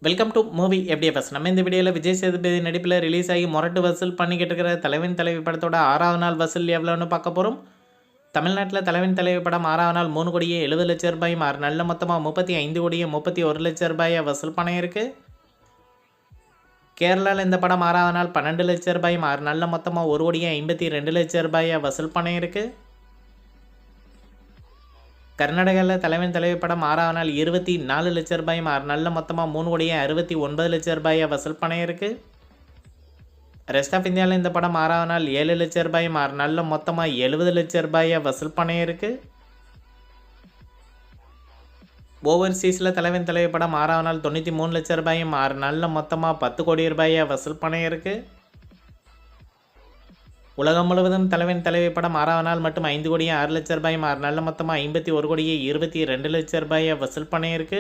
Welcome to movie FDFS. நம்ம இந்த வீடியோவில் விஜய் சேதுபதி நடிப்பில் ரிலீஸ் ஆகி முரட்டு வசூல் பண்ணிக்கிட்டு இருக்கிற தலைவன் தலைவி படத்தோட 6வது நாள் வசூல் எவ்வளோன்னு பார்க்க போகிறோம். தமிழ்நாட்டில் தலைவன் தலைவி படம் 6வது நாள் 3 கோடியே 70 லட்சம் ரூபாயும் 6 நல்ல மொத்தமாக 35 கோடியே 31 லட்சம் ரூபாயை வசூல் பண்ணியிருக்கு. கேரளாவில் இந்த படம் 6வது நாள் 12 லட்சம் ரூபாயும் 6 நல்ல மொத்தமாக 1 கோடியே 52 லட்சம் ரூபாயை வசூல் பண்ணியிருக்கு. கர்நாடகாவில் தலைவன் தலைவி படம் 6வது நாள் 24 லட்சம் ரூபாயும் 6 நல்ல மொத்தமாக 3 கோடியே 69 லட்சம் ரூபாயை வசூல் பண்ணியிருக்கு. ரெஸ்ட் ஆஃப் இந்தியாவில் இந்த படம் 6வது நாள் 7 லட்சம் ரூபாயும் 6 நல்ல மொத்தமாக 70 லட்சம் ரூபாயை வசூல் பண்ணியிருக்கு. ஓவர்சீஸில் தலைவன் தலைவி படம் 6வது நாள் 93 லட்சம் ரூபாயும் 6 நல்ல மொத்தமாக 10 கோடி ரூபாயை வசூல் பண்ணியிருக்கு. உலகம் முழுவதும் தலைவன் தலைவி படம் 6வது நாள் மட்டும் 5 கோடியே 6 லட்சம் ரூபாயும் 6 நல்ல மொத்தமாக 51 கோடியே 22 லட்சம் ரூபாயை வசூல் பண்ணியிருக்கு.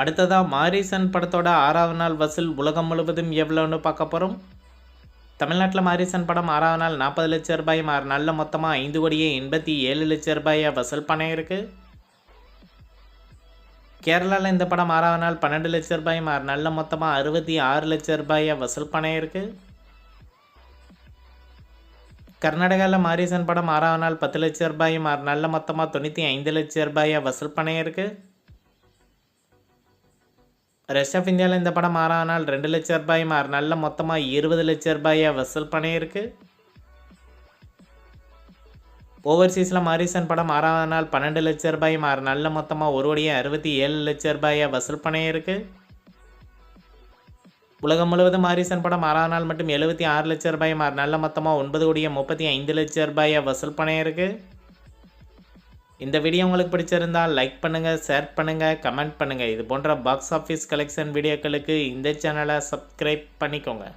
அடுத்ததாக மாரிசன் படத்தோட 6வது நாள் வசூல் உலகம் முழுவதும் எவ்வளோன்னு பார்க்க போகிறோம். தமிழ்நாட்டில் மாரிசன் படம் 6வது நாள் 40 லட்சம் ரூபாயும் 6 நல்ல மொத்தமாக 5 கோடியே 87 லட்சம் ரூபாயை வசூல் பண்ணியிருக்கு. கேரளாவில் இந்த படம் 6வது நாள் 12 லட்சம் ரூபாயும் 6 நல்ல மொத்தமாக 66 லட்சம் ரூபாயை வசூல் பண்ணியிருக்கு. கர்நாடகாவில் மாரிசன் படம் 6வது நாள் 10 லட்சம் ரூபாயும் 6 நல்ல மொத்தமாக 95 லட்சம் ரூபாயை வசூல் பண்ணியிருக்கு. ரெஸ்ட் ஆஃப் இந்தியாவில் இந்த படம் 6வது நாள் 2 லட்சம் ரூபாயும் 6 நல்ல மொத்தமாக 20 லட்சம் ரூபாயை வசூல் பண்ணியிருக்கு. ஓவர்சீஸில் மாரிசன் படம் 6வது நாள் 12 லட்சம் ரூபாயும் 6 நல்ல மொத்தமாக 1 கோடியே 67 லட்சம் ரூபாயை வசூல் பண்ணியிருக்கு. உலகம் முழுவதும் மாரிசன் படம் 6வது நாள் மட்டும் 76 லட்சம் ரூபாயும் 6 நல்ல மொத்தமாக 9 கோடியே 35 லட்சம் ரூபாயை வசூல் பண்ணியிருக்கு. இந்த வீடியோ உங்களுக்கு பிடிச்சிருந்தால் லைக் பண்ணுங்கள், ஷேர் பண்ணுங்கள், கமெண்ட் பண்ணுங்கள். இது போன்ற பாக்ஸ் ஆஃபீஸ் கலெக்ஷன் வீடியோக்களுக்கு இந்த சேனலை சப்ஸ்கிரைப் பண்ணிக்கோங்க.